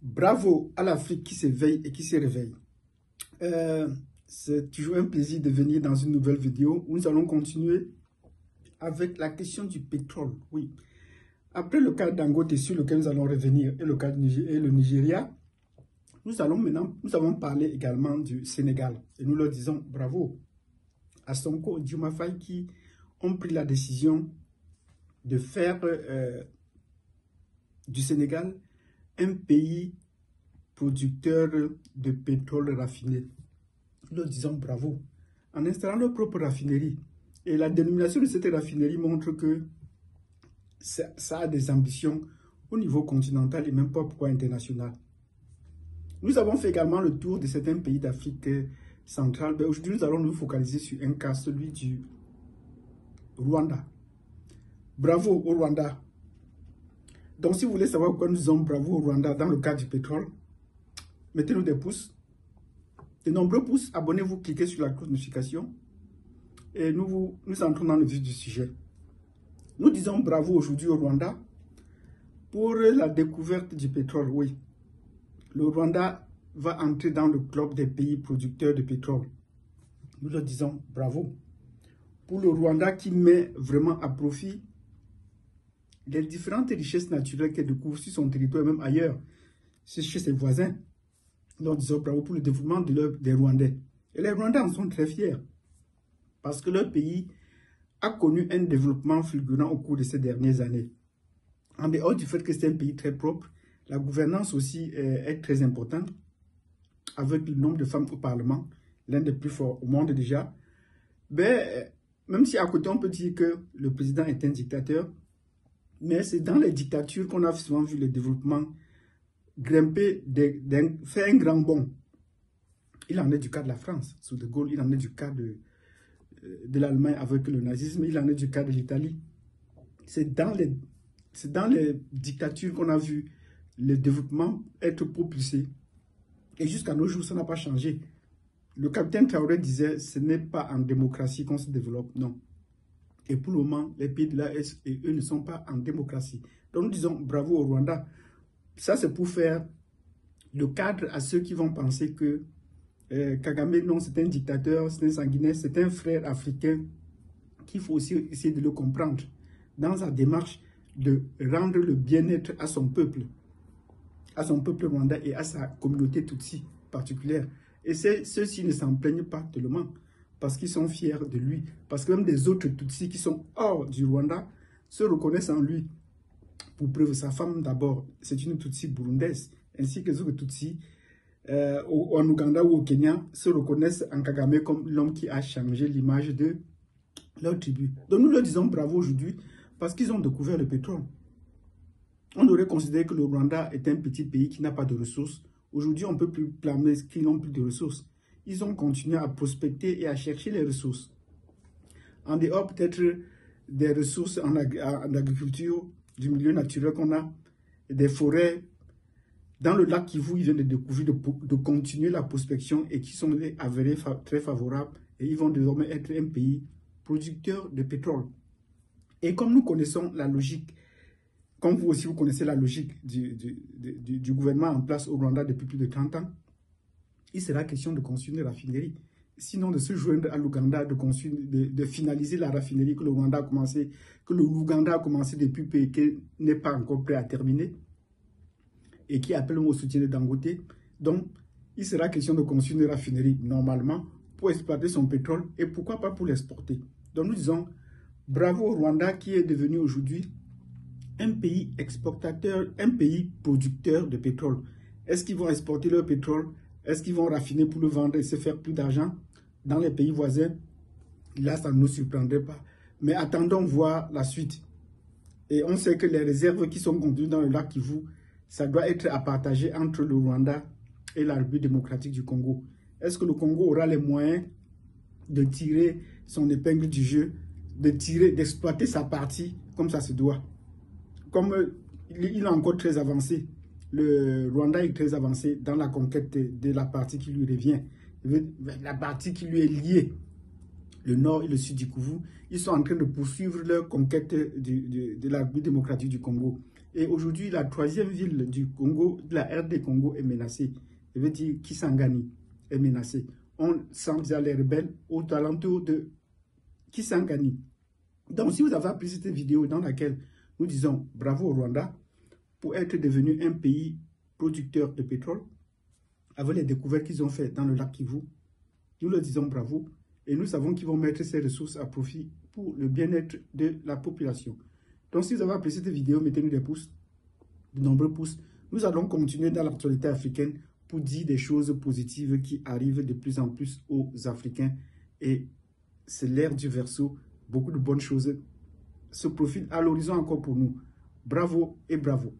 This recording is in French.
Bravo à l'Afrique qui s'éveille et qui se réveille. C'est toujours un plaisir de venir dans une nouvelle vidéo où nous allons continuer avec la question du pétrole. Oui. Après le cas d'Angote sur lequel nous allons revenir et le cas du Nigeria, nous avons parlé également du Sénégal et nous leur disons bravo à Sonko et Diomaye Faye qui ont pris la décision de faire du Sénégal un pays producteur de pétrole raffiné. Nous leur disons bravo en installant leur propre raffinerie. Et la dénomination de cette raffinerie montre que ça a des ambitions au niveau continental et même pas pourquoi international. Nous avons fait également le tour de certains pays d'Afrique centrale. Aujourd'hui, nous allons nous focaliser sur un cas, celui du Rwanda. Bravo au Rwanda. Donc, si vous voulez savoir pourquoi nous disons bravo au Rwanda dans le cas du pétrole, mettez-nous des pouces, de nombreux pouces, abonnez-vous, cliquez sur la cloche de notification et nous entrons dans le vif du sujet. Nous disons bravo aujourd'hui au Rwanda pour la découverte du pétrole, oui. Le Rwanda va entrer dans le club des pays producteurs de pétrole. Nous leur disons bravo pour le Rwanda qui met vraiment à profit les différentes richesses naturelles qu'elle découvre sur son territoire, même ailleurs, chez ses voisins. Nous disons bravo pour le développement des Rwandais. Et les Rwandais en sont très fiers parce que leur pays a connu un développement fulgurant au cours de ces dernières années. En dehors du fait que c'est un pays très propre, la gouvernance aussi est très importante, avec le nombre de femmes au Parlement, l'un des plus forts au monde déjà. Mais même si à côté on peut dire que le président est un dictateur, mais c'est dans les dictatures qu'on a souvent vu le développement grimper, faire un grand bond. Il en est du cas de la France, sous De Gaulle, il en est du cas de l'Allemagne avec le nazisme, il en est du cas de l'Italie. C'est dans les dictatures qu'on a vu le développement être propulsé. Et jusqu'à nos jours, ça n'a pas changé. Le capitaine Traoré disait, ce n'est pas en démocratie qu'on se développe, non. Et pour le moment, les pays de l'AS et eux ne sont pas en démocratie. Donc nous disons bravo au Rwanda. Ça, c'est pour faire le cadre à ceux qui vont penser que Kagame, non, c'est un dictateur, c'est un sanguinaire, c'est un frère africain qu'il faut aussi essayer de le comprendre dans sa démarche de rendre le bien-être à son peuple rwandais et à sa communauté Tutsi particulière. Et ceux-ci ne s'en plaignent pas tellement parce qu'ils sont fiers de lui. Parce que même des autres Tutsis qui sont hors du Rwanda se reconnaissent en lui. Pour preuve, sa femme d'abord, c'est une Tutsi burundaise, ainsi que les autres Tutsis en Ouganda ou au Kenya se reconnaissent en Kagame comme l'homme qui a changé l'image de leur tribu. Donc nous leur disons bravo aujourd'hui parce qu'ils ont découvert le pétrole. On aurait considéré que le Rwanda est un petit pays qui n'a pas de ressources. Aujourd'hui, on ne peut plus blâmer qu'ils n'ont plus de ressources. Ils ont continué à prospecter et à chercher les ressources. En dehors peut-être des ressources en agriculture, du milieu naturel qu'on a, des forêts. Dans le lac Kivu, ils viennent de découvrir de continuer la prospection et qui sont avérés très favorables. Et ils vont désormais être un pays producteur de pétrole. Et comme nous connaissons la logique, comme vous aussi vous connaissez la logique du gouvernement en place au Rwanda depuis plus de 30 ans, il sera question de construire une raffinerie. Sinon de se joindre à l'Ouganda, de finaliser la raffinerie que le Rwanda a commencé, que l'Ouganda a commencé depuis peu et qui n'est pas encore prêt à terminer, et qui appelle au soutien de Dangote. Donc, il sera question de construire une raffinerie normalement pour exploiter son pétrole et pourquoi pas pour l'exporter. Donc nous disons bravo au Rwanda qui est devenu aujourd'hui un pays exportateur, un pays producteur de pétrole. Est-ce qu'ils vont exporter leur pétrole? Est-ce qu'ils vont raffiner pour le vendre et se faire plus d'argent dans les pays voisins? Là, ça ne nous surprendrait pas. Mais attendons voir la suite. Et on sait que les réserves qui sont contenues dans le lac Kivu, ça doit être à partager entre le Rwanda et la République démocratique du Congo. Est-ce que le Congo aura les moyens de tirer son épingle du jeu, d'exploiter sa partie comme ça se doit? Comme il est encore très avancé, le Rwanda est très avancé dans la conquête de la partie qui lui revient, la partie qui lui est liée, le nord et le sud du Kivu. Ils sont en train de poursuivre leur conquête de la République démocratique du Congo. Et aujourd'hui, la troisième ville du Congo, de la RD Congo est menacée. Je veux dire, Kisangani est menacée. On sent déjà les rebelles aux alentours de Kisangani. Donc, si vous avez appris cette vidéo dans laquelle nous disons bravo au Rwanda pour être devenu un pays producteur de pétrole, avec les découvertes qu'ils ont faites dans le lac Kivu, nous leur disons bravo et nous savons qu'ils vont mettre ces ressources à profit pour le bien-être de la population. Donc, si vous avez apprécié cette vidéo, mettez-nous des pouces, de nombreux pouces. Nous allons continuer dans l'actualité africaine pour dire des choses positives qui arrivent de plus en plus aux Africains. Et c'est l'ère du Verseau. Beaucoup de bonnes choses se profilent à l'horizon encore pour nous. Bravo et bravo.